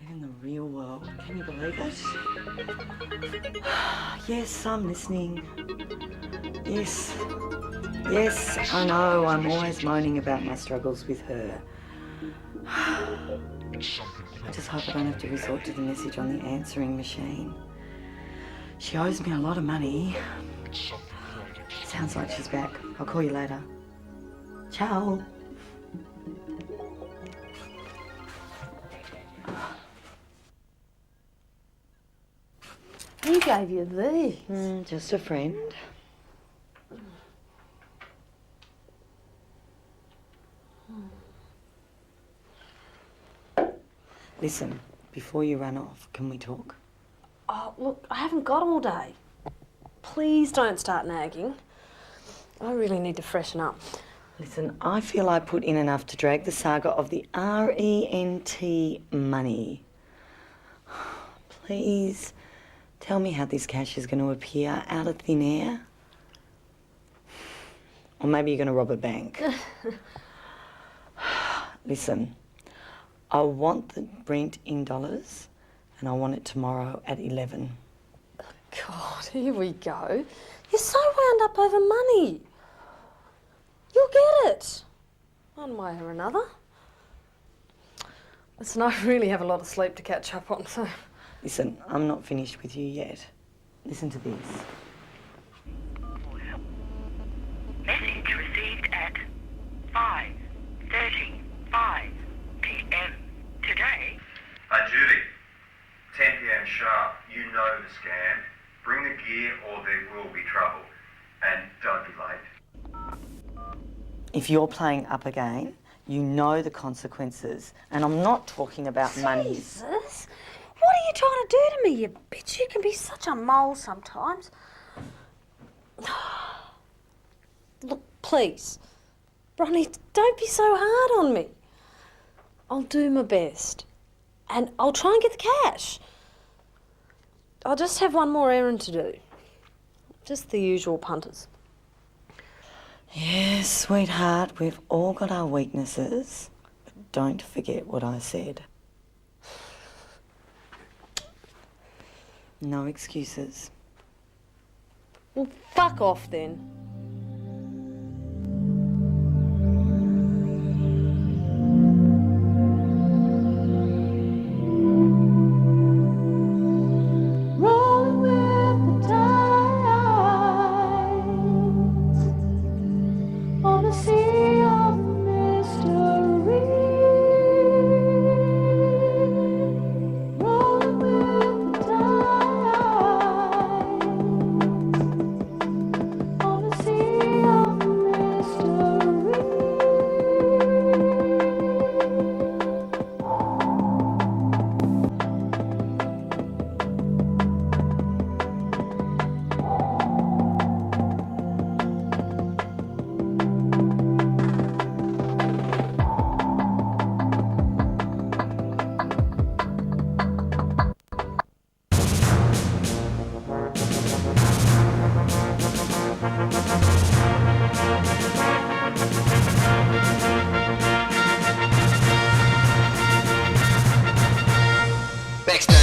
Live in the real world. Can you believe it? Yes, I'm listening. Yes. Yes, I know. I'm always moaning about my struggles with her. I just hope I don't have to resort to the message on the answering machine. She owes me a lot of money. Sounds like she's back. I'll call you later. Ciao. Who gave you these? Just a friend. Listen, before you run off, can we talk? Oh, look, I haven't got all day. Please don't start nagging. I really need to freshen up. Listen, I feel I put in enough to drag the saga of the RENT money. Please, tell me how this cash is going to appear out of thin air. Or maybe you're going to rob a bank. Listen, I want the rent in dollars and I want it tomorrow at 11. God, here we go. You're so wound up over money. You'll get it. One way or another. Listen, I really have a lot of sleep to catch up on, so... Listen, I'm not finished with you yet. Listen to this. Message received at 5:35 p.m. today. Hey Judy, 10 p.m. sharp. You know the scam. Bring the gear or there will be trouble. And don't be late. If you're playing up again, you know the consequences. And I'm not talking about money. Jesus! What are you trying to do to me, you bitch? You can be such a mole sometimes. Look, please. Bronnie, don't be so hard on me. I'll do my best. And I'll try and get the cash. I'll just have one more errand to do. Just the usual punters. Yes, sweetheart, we've all got our weaknesses. But don't forget what I said. No excuses. Well, fuck off then.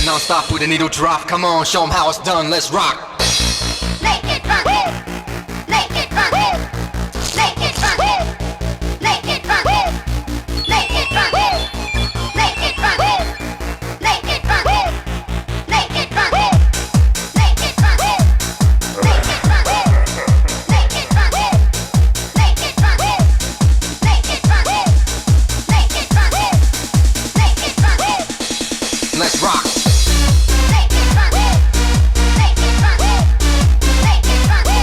Non-stop with a needle drop. Come on, show 'em how it's done. Let's rock. Make it funky. Make it funky. Make it funky. Make it funky. Make it funky. Make it funky. Make it funky. Make it funky. Make it funky. Make it funky. Make it funky. Make it funky. Make it funky. Make it funky. Make it funky. Let's rock. Make it funky. Make it funky. Make it funky.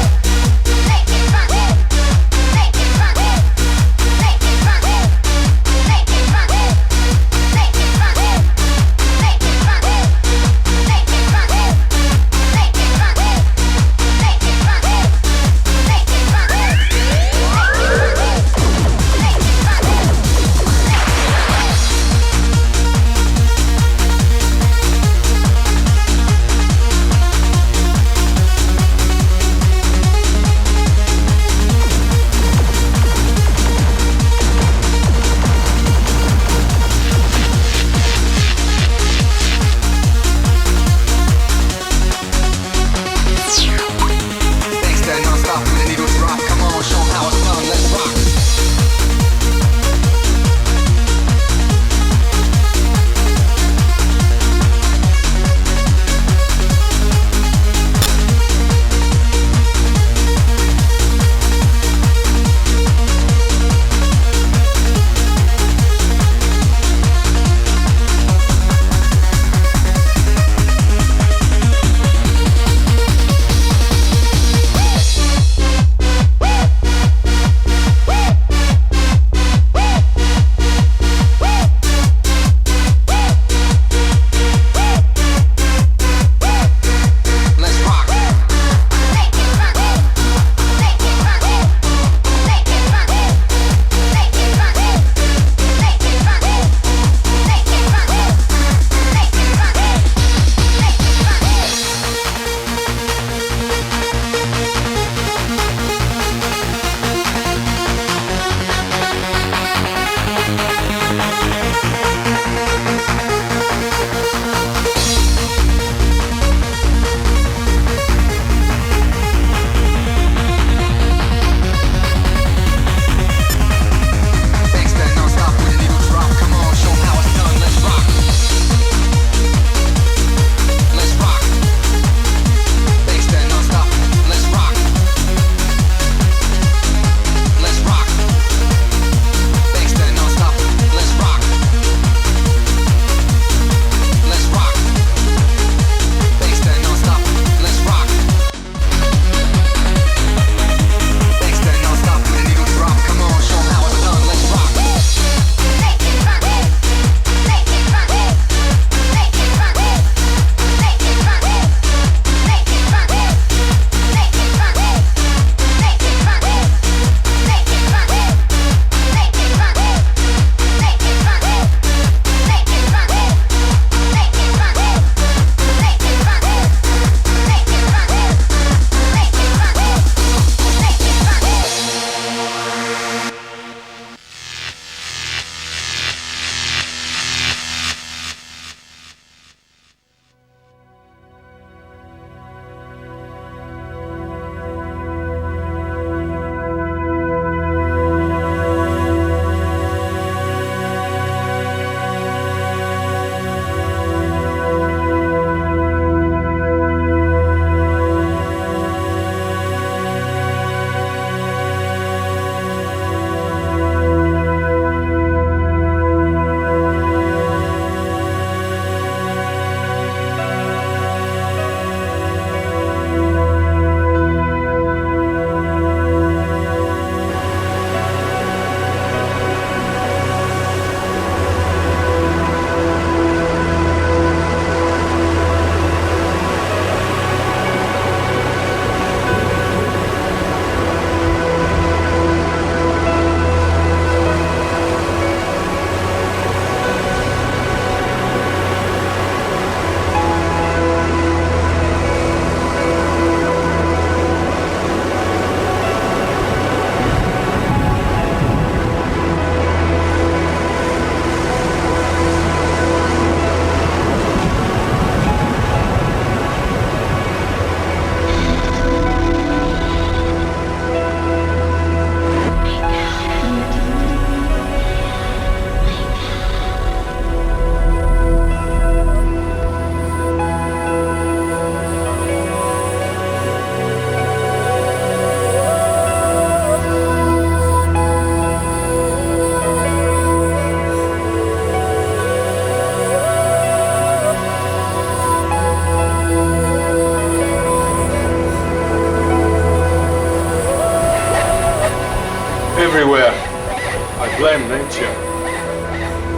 I blame nature.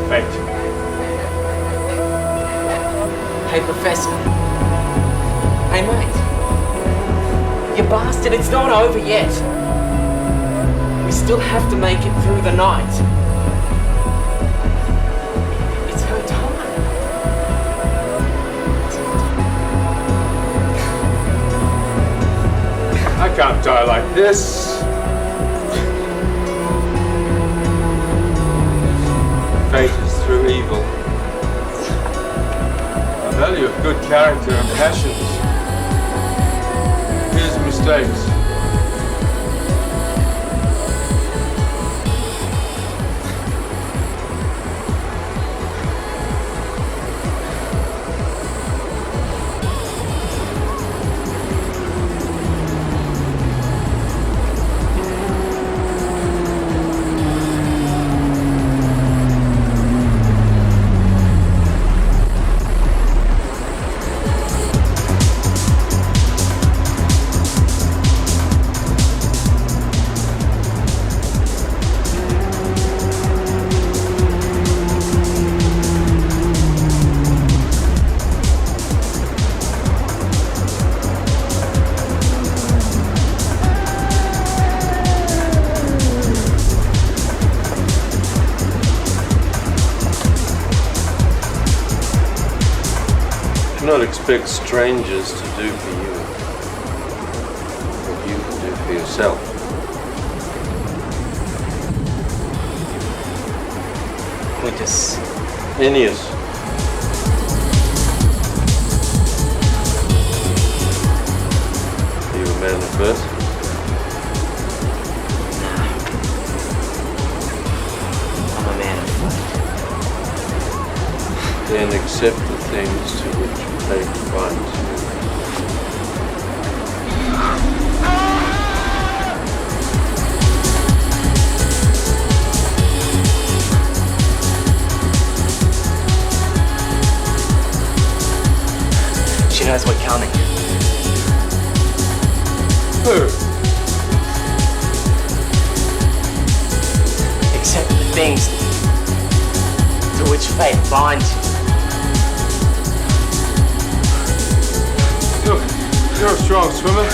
Fate. Hey, Professor. Hey, mate. You bastard, it's not over yet. We still have to make it through the night. It's her time. I can't die like this. Fate is through evil. The value of good character and passions. Here's mistakes. Do not expect strangers to do for you what you can do for yourself. Quintus. Aeneas. Are you a man of verse? I'm a man of fight. Then accept the things to which fate binds you. She knows we're coming. Who? Accept the things to which fate binds you. Look, you're a strong swimmer.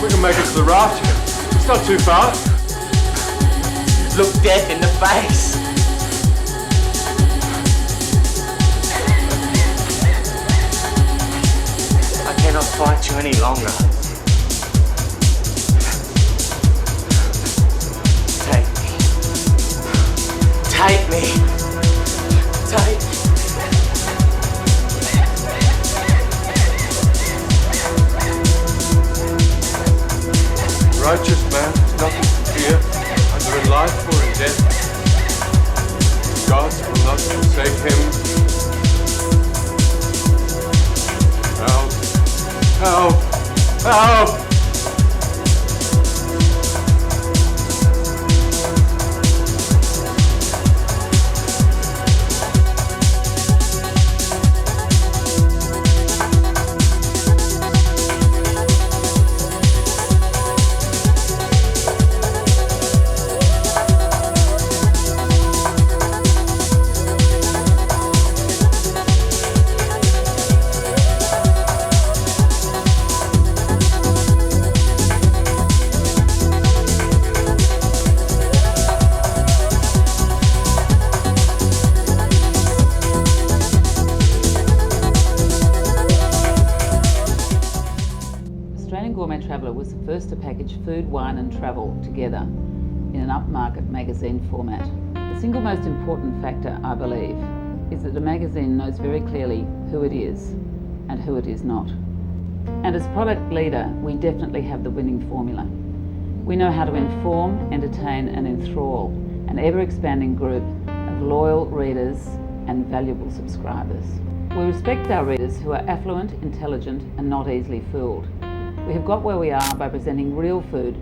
We can make it to the raft. It's not too far. Look death in the face. I cannot fight you any longer. Take me. Take me. Take me. Righteous man has nothing to fear, either in life or in death. Gods will not forsake him. Help! Help! Help! Traveller was the first to package food, wine and travel together in an upmarket magazine format. The single most important factor, I believe, is that the magazine knows very clearly who it is and who it is not. And as product leader, we definitely have the winning formula. We know how to inform, entertain and enthrall an ever-expanding group of loyal readers and valuable subscribers. We respect our readers who are affluent, intelligent and not easily fooled. We have got where we are by presenting real food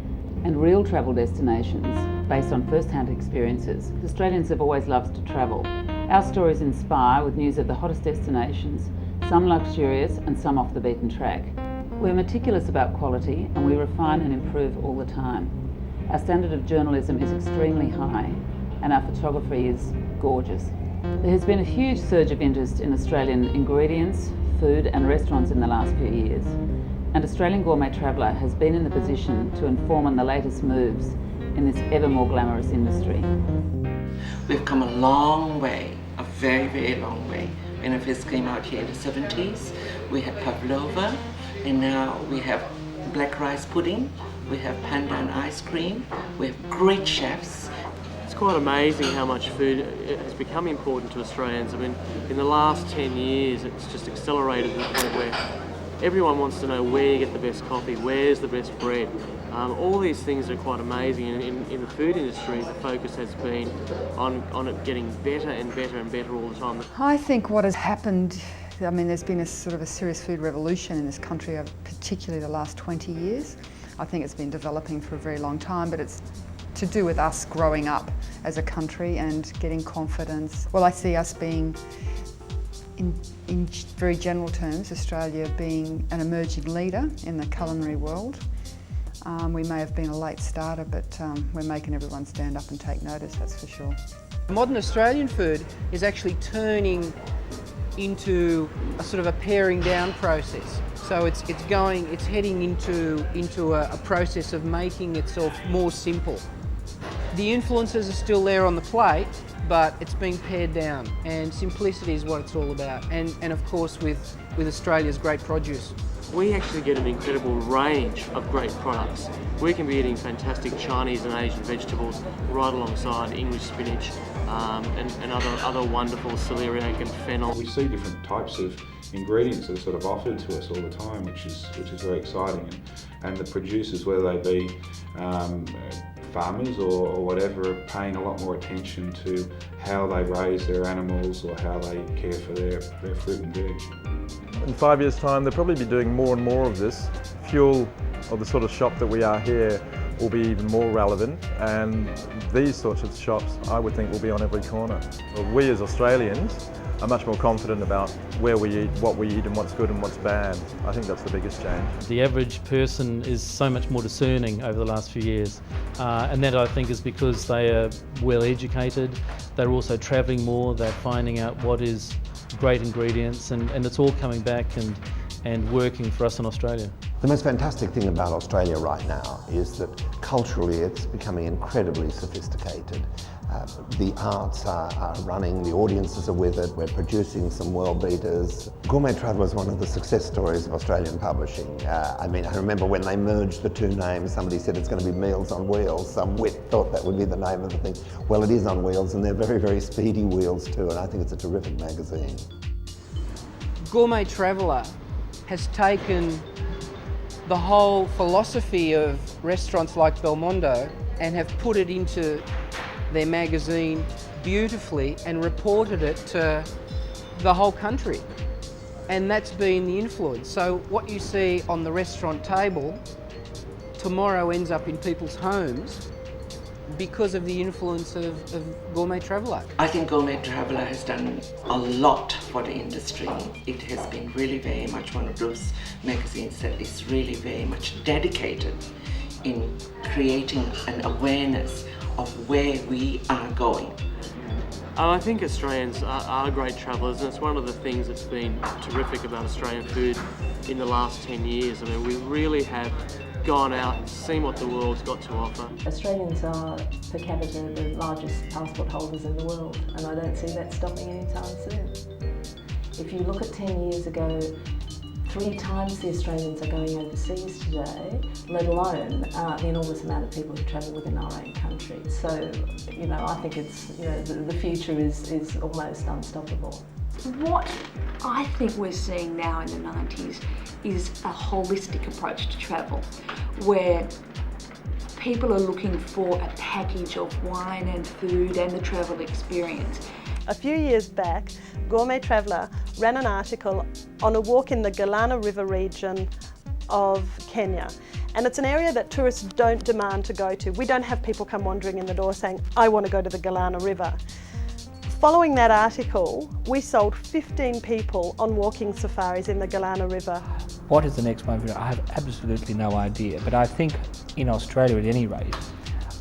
and real travel destinations based on first-hand experiences. Australians have always loved to travel. Our stories inspire with news of the hottest destinations, some luxurious and some off the beaten track. We're meticulous about quality and we refine and improve all the time. Our standard of journalism is extremely high. and our photography is gorgeous. There has been a huge surge of interest in Australian ingredients, food and restaurants in the last few years, and Australian Gourmet Traveller has been in the position to inform on the latest moves in this ever more glamorous industry. We've come a long way, a very, very long way. When I first came out here in the 70s, we had pavlova, and now we have black rice pudding, we have pandan ice cream, we have great chefs. It's quite amazing how much food has become important to Australians. I mean, in the last 10 years, it's just accelerated to the point where everyone wants to know where you get the best coffee, where's the best bread. All these things are quite amazing. In the food industry, the focus has been on it getting better and better and better all the time. I think what has happened, I mean, there's been a sort of a serious food revolution in this country over particularly the last 20 years. I think it's been developing for a very long time, but it's to do with us growing up as a country and getting confidence. Well, I see us being, in very general terms, Australia being an emerging leader in the culinary world. We may have been a late starter, but we're making everyone stand up and take notice, that's for sure. Modern Australian food is actually turning into a sort of a paring down process. So it's heading into a process of making itself more simple. The influences are still there on the plate, but it's being pared down, and simplicity is what it's all about. And of course with Australia's great produce. We actually get an incredible range of great products. We can be eating fantastic Chinese and Asian vegetables right alongside English spinach and other wonderful celeriac and fennel. We see different types of ingredients that are sort of offered to us all the time, which is very exciting. And the producers, whether they be farmers or whatever, are paying a lot more attention to how they raise their animals or how they care for their fruit and veg. In 5 years' time, they'll probably be doing more and more of this. Fuel of the sort of shop that we are here will be even more relevant, and these sorts of shops, I would think, will be on every corner. We as Australians are much more confident about where we eat, what we eat and what's good and what's bad. I think that's the biggest change. The average person is so much more discerning over the last few years, and that I think is because they are well educated, they're also travelling more, they're finding out what is great ingredients, and it's all coming back and working for us in Australia. The most fantastic thing about Australia right now is that culturally it's becoming incredibly sophisticated. The arts are running, the audiences are with it, we're producing some world beaters. Gourmet Traveller is one of the success stories of Australian publishing. I mean, I remember when they merged the two names, somebody said it's going to be Meals on Wheels. Some wit thought that would be the name of the thing. Well, it is on wheels, and they're very, very speedy wheels too, and I think it's a terrific magazine. Gourmet Traveller has taken the whole philosophy of restaurants like Belmondo and have put it into their magazine beautifully and reported it to the whole country. And that's been the influence. So what you see on the restaurant table tomorrow ends up in people's homes because of the influence of Gourmet Traveller. I think Gourmet Traveller has done a lot for the industry. It has been really very much one of those magazines that is really very much dedicated in creating an awareness of where we are going. I think Australians are great travellers, and it's one of the things that's been terrific about Australian food in the last 10 years. I mean, we really have gone out and seen what the world's got to offer. Australians are, per capita, the largest passport holders in the world, and I don't see that stopping anytime soon. If you look at 10 years ago, 3 times the Australians are going overseas today, let alone the enormous amount of people who travel within our own country. So, you know, I think it's, you know, the future is almost unstoppable. What I think we're seeing now in the 90s is a holistic approach to travel, where people are looking for a package of wine and food and the travel experience. A few years back, Gourmet Traveller ran an article on a walk in the Galana River region of Kenya. And it's an area that tourists don't demand to go to. We don't have people come wandering in the door saying, I want to go to the Galana River. Following that article, we sold 15 people on walking safaris in the Galana River. What is the next movie? I have absolutely no idea, but I think in Australia at any rate,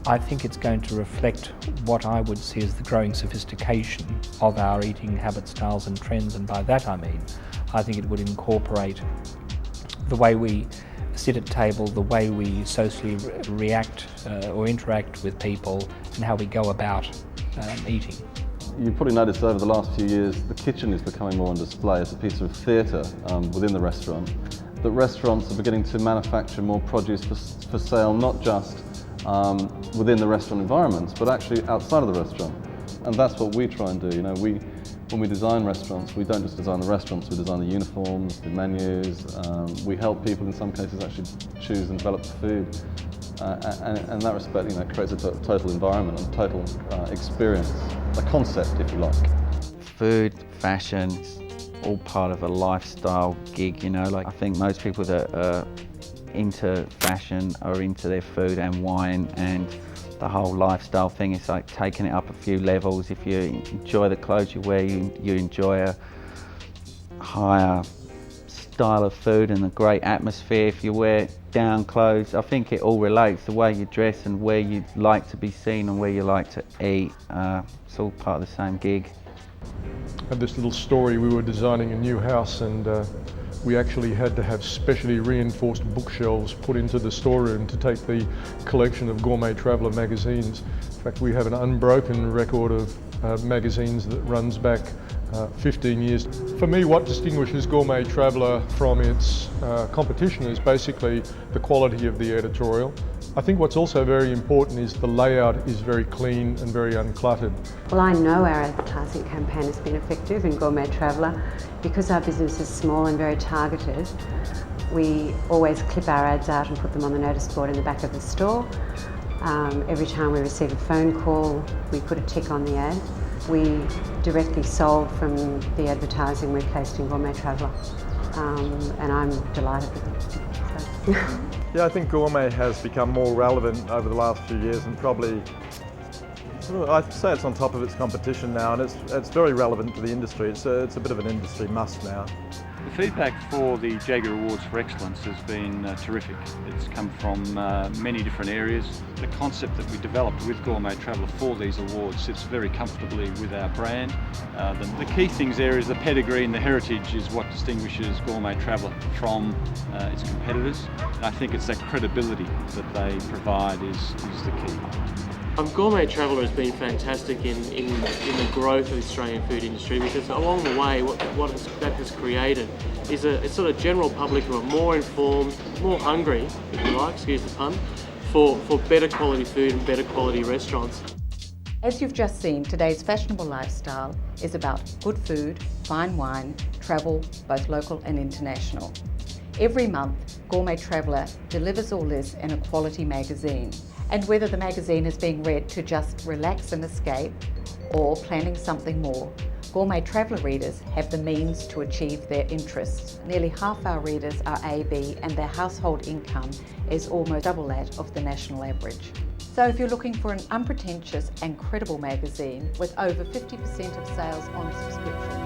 I think it's going to reflect what I would see as the growing sophistication of our eating habits, styles and trends, and by that I mean, I think it would incorporate the way we sit at table, the way we socially react or interact with people, and how we go about eating. You've probably noticed over the last few years the kitchen is becoming more on display as a piece of theatre within the restaurant. That restaurants are beginning to manufacture more produce for sale, not just within the restaurant environments, but actually outside of the restaurant. And that's what we try and do. You know, when we design restaurants, we don't just design the restaurants, we design the uniforms, the menus. We help people in some cases actually choose and develop the food. And in that respect, you know, it creates a total environment and total experience, a concept, if you like. Food, fashion, it's all part of a lifestyle gig, you know. Like, I think most people that are into fashion are into their food and wine, and the whole lifestyle thing is like taking it up a few levels. If you enjoy the clothes you wear, you enjoy a higher style of food and a great atmosphere. If you wear down clothes, I think it all relates. The way you dress and where you like to be seen and where you like to eat, it's all part of the same gig. I had this little story. We were designing a new house, and we actually had to have specially reinforced bookshelves put into the storeroom to take the collection of Gourmet Traveller magazines. In fact, we have an unbroken record of magazines that runs back 15 years. For me, what distinguishes Gourmet Traveller from its competition is basically the quality of the editorial. I think what's also very important is the layout is very clean and very uncluttered. Well, I know our advertising campaign has been effective in Gourmet Traveller. Because our business is small and very targeted, we always clip our ads out and put them on the notice board in the back of the store. Every time we receive a phone call, we put a tick on the ad. We directly sold from the advertising we placed in Gourmet Traveller, and I'm delighted with it. So. Yeah, I think Gourmet has become more relevant over the last few years, and probably, I'd say it's on top of its competition now, and it's very relevant to the industry. It's a bit of an industry must now. The feedback for the Jaeger Awards for Excellence has been terrific. It's come from many different areas. The concept that we developed with Gourmet Traveller for these awards sits very comfortably with our brand. The key things there is the pedigree and the heritage is what distinguishes Gourmet Traveller from its competitors. And I think it's that credibility that they provide is the key. Gourmet Traveller has been fantastic in the growth of the Australian food industry, because along the way that has created is a sort of general public who are more informed, more hungry, if you like, excuse the pun, for better quality food and better quality restaurants. As you've just seen, today's fashionable lifestyle is about good food, fine wine, travel, both local and international. Every month, Gourmet Traveller delivers all this in a quality magazine. And whether the magazine is being read to just relax and escape, or planning something more, Gourmet Traveller readers have the means to achieve their interests. Nearly half our readers are AB, and their household income is almost double that of the national average. So if you're looking for an unpretentious and credible magazine with over 50% of sales on subscription,